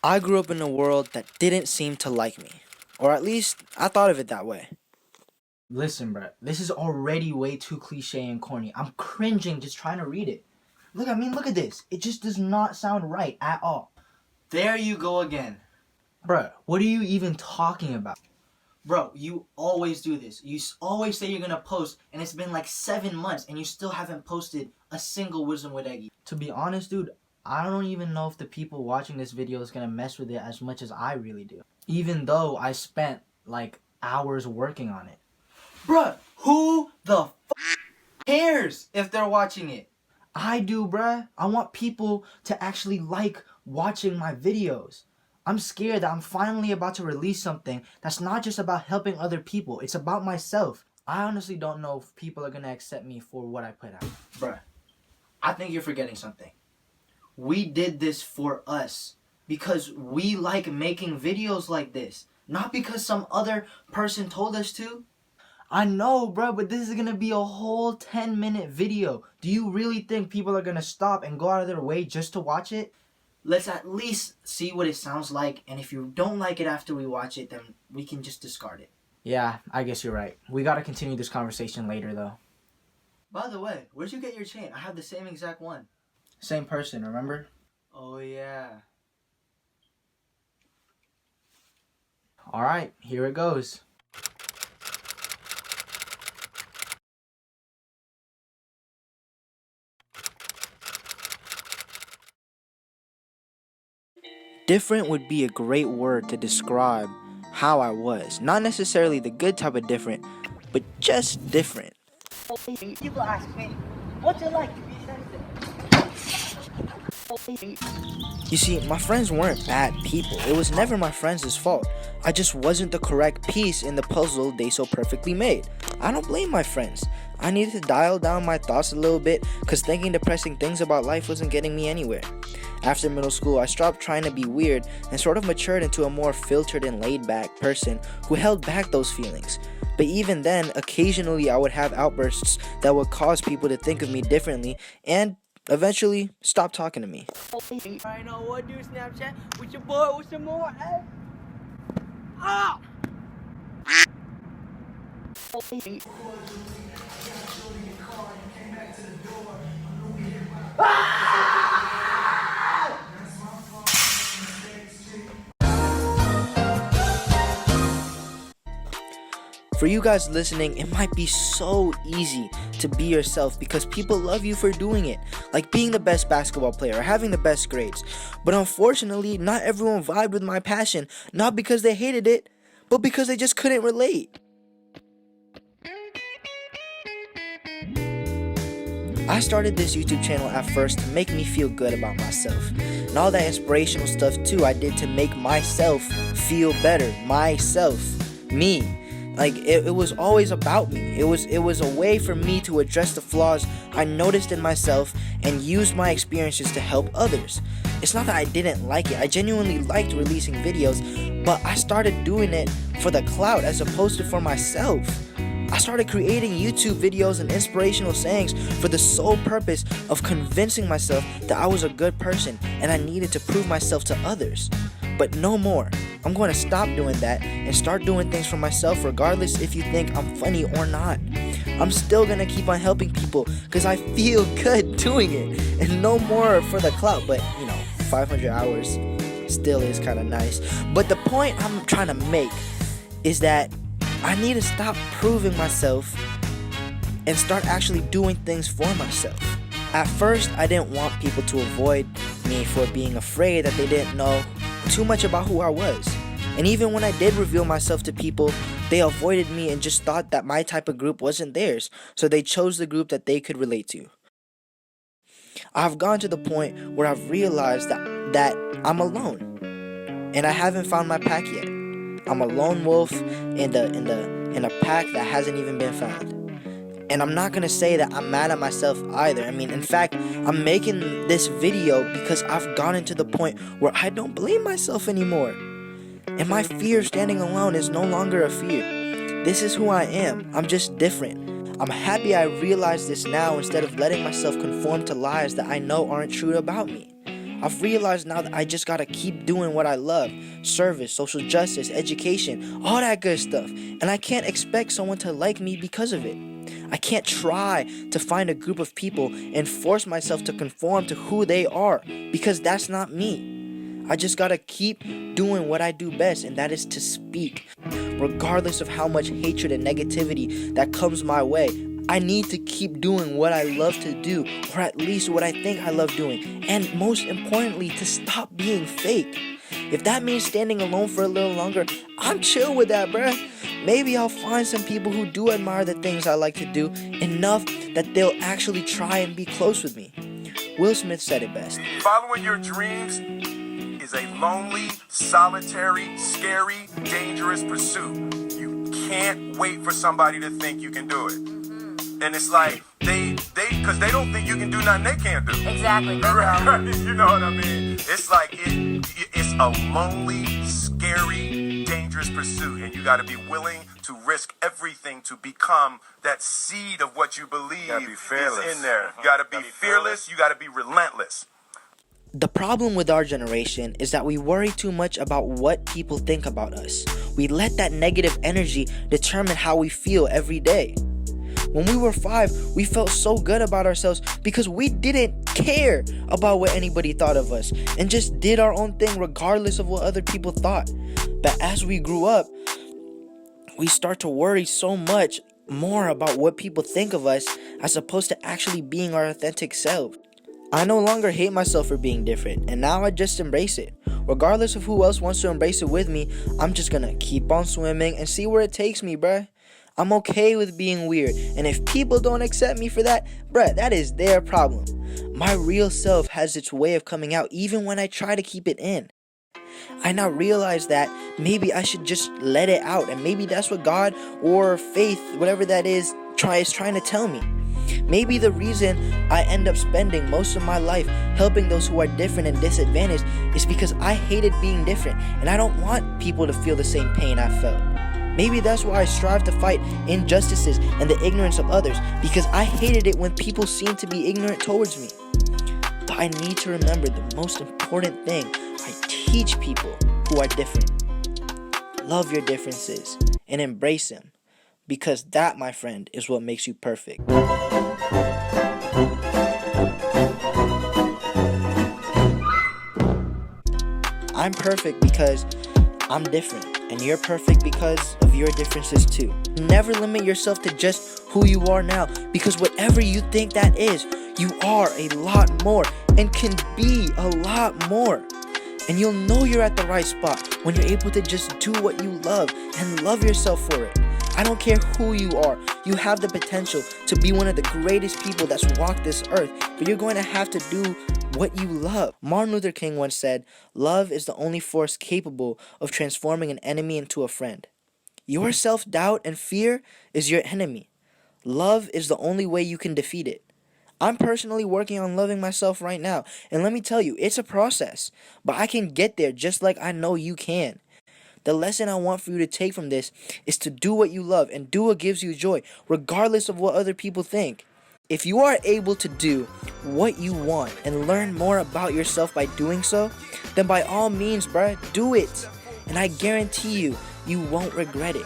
I grew up in a world that didn't seem to like me. Or at least, I thought of it that way. Listen, bruh, this is already way too cliche and corny. I'm cringing just trying to read it. Look at this. It just does not sound right at all. There you go again. Bruh, what are you even talking about? Bro, you always do this. You always say you're gonna post, and it's been like 7 months, and you still haven't posted a single Wisdom with Eggy. To be honest, dude, I don't even know if the people watching this video is gonna mess with it as much as I really do. Even though I spent, like, hours working on it. Bruh, who the cares if they're watching it? I do, bruh. I want people to actually like watching my videos. I'm scared that I'm finally about to release something that's not just about helping other people. It's about myself. I honestly don't know if people are gonna accept me for what I put out. Bruh, I think you're forgetting something. We did this for us because we like making videos like this, not because some other person told us to. I know, bro, but this is gonna be a whole 10-minute video. Do you really think people are gonna stop and go out of their way just to watch it? Let's at least see what it sounds like, and if you don't like it after we watch it, then we can just discard it. Yeah, I guess you're right. We gotta continue this conversation later, though. By the way, where'd you get your chain? I have the same exact one. Same person, remember? Oh, yeah. Alright, here it goes. Different would be a great word to describe how I was. Not necessarily the good type of different, but just different. People ask me, what's it like to be sensitive? You see, my friends weren't bad people. It was never my friends' fault. I just wasn't the correct piece in the puzzle they so perfectly made. I don't blame my friends. I needed to dial down my thoughts a little bit because thinking depressing things about life wasn't getting me anywhere. After middle school, I stopped trying to be weird and sort of matured into a more filtered and laid-back person who held back those feelings. But even then, occasionally I would have outbursts that would cause people to think of me differently and eventually stop talking to me. I know what do Snapchat with your boy with some more, eh? Ah! For you guys listening, it might be so easy to be yourself because people love you for doing it, like being the best basketball player or having the best grades. But unfortunately, not everyone vibed with my passion, not because they hated it, but because they just couldn't relate. I started this YouTube channel at first to make me feel good about myself. And all that inspirational stuff too I did to make myself feel better. Myself. Me. Like, it was always about me. It was a way for me to address the flaws I noticed in myself and use my experiences to help others. It's not that I didn't like it. I genuinely liked releasing videos, but I started doing it for the clout as opposed to for myself. I started creating YouTube videos and inspirational sayings for the sole purpose of convincing myself that I was a good person and I needed to prove myself to others. But no more. I'm going to stop doing that and start doing things for myself regardless if you think I'm funny or not. I'm still going to keep on helping people because I feel good doing it. And no more for the clout, but 500 hours still is kind of nice. But the point I'm trying to make is that I need to stop proving myself and start actually doing things for myself. At first, I didn't want people to avoid me for being afraid that they didn't know too much about who I was. And even when I did reveal myself to people, they avoided me and just thought that my type of group wasn't theirs, so they chose the group that they could relate to. I've gone to the point where I've realized that I'm alone, and I haven't found my pack yet. I'm a lone wolf in a pack that hasn't even been found. And I'm not gonna say that I'm mad at myself either. I mean, in fact, I'm making this video because I've gotten to the point where I don't blame myself anymore. And my fear of standing alone is no longer a fear. This is who I am. I'm just different. I'm happy I realize this now instead of letting myself conform to lies that I know aren't true about me. I've realized now that I just gotta keep doing what I love. Service, social justice, education, all that good stuff. And I can't expect someone to like me because of it. I can't try to find a group of people and force myself to conform to who they are, because that's not me. I just gotta keep doing what I do best, and that is to speak. Regardless of how much hatred and negativity that comes my way, I need to keep doing what I love to do, or at least what I think I love doing. And most importantly, to stop being fake. If that means standing alone for a little longer, I'm chill with that, bruh. Maybe I'll find some people who do admire the things I like to do enough that they'll actually try and be close with me. Will Smith said it best. Following your dreams is a lonely, solitary, scary, dangerous pursuit. You can't wait for somebody to think you can do it. And it's like, because they don't think you can do nothing they can't do. Exactly. You know what I mean? It's like, it's a lonely, scary, dangerous pursuit. And you got to be willing to risk everything to become that seed of what you believe is in there. You got to be fearless. You got to be relentless. The problem with our generation is that we worry too much about what people think about us. We let that negative energy determine how we feel every day. When we were 5, we felt so good about ourselves because we didn't care about what anybody thought of us and just did our own thing regardless of what other people thought. But as we grew up, we start to worry so much more about what people think of us as opposed to actually being our authentic self. I no longer hate myself for being different, and now I just embrace it. Regardless of who else wants to embrace it with me, I'm just gonna keep on swimming and see where it takes me, bruh. I'm okay with being weird, and if people don't accept me for that, bruh, that is their problem. My real self has its way of coming out even when I try to keep it in. I now realize that maybe I should just let it out, and maybe that's what God or faith, whatever that is trying to tell me. Maybe the reason I end up spending most of my life helping those who are different and disadvantaged is because I hated being different, and I don't want people to feel the same pain I felt. Maybe that's why I strive to fight injustices and the ignorance of others, because I hated it when people seemed to be ignorant towards me. But I need to remember the most important thing I teach people who are different. Love your differences and embrace them, because that, my friend, is what makes you perfect. I'm perfect because I'm different, and you're perfect because of your differences too. Never limit yourself to just who you are now, because whatever you think that is, you are a lot more and can be a lot more. And you'll know you're at the right spot when you're able to just do what you love and love yourself for it. I don't care who you are, you have the potential to be one of the greatest people that's walked this earth, but you're going to have to do what you love. Martin Luther King once said, "Love is the only force capable of transforming an enemy into a friend." Your self-doubt and fear is your enemy. Love is the only way you can defeat it. I'm personally working on loving myself right now, and let me tell you, it's a process, but I can get there just like I know you can. The lesson I want for you to take from this is to do what you love and do what gives you joy, regardless of what other people think. If you are able to do what you want and learn more about yourself by doing so, then by all means, bruh, do it. And I guarantee you, you won't regret it.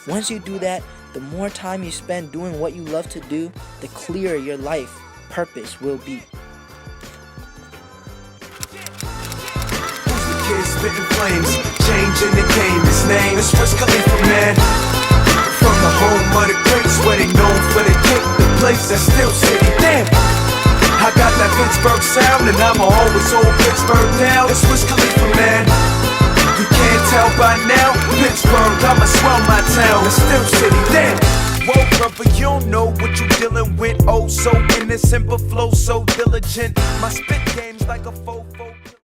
Once you do that, the more time you spend doing what you love to do, the clearer your life purpose will be. Kids spitting flames, changing the game. His name is Khalifa, man. From the home of the greats, where they known for the kick, the place that's still city. Damn, I got that Pittsburgh sound, and I'ma always hold Pittsburgh down. It's Khalifa, man. You can't tell by now, Pittsburgh, I'ma swell my town. It's still city. Damn. Whoa, brother, you don't know what you dealing with. Oh, so innocent, but flow so diligent. My spit game's like a fofo.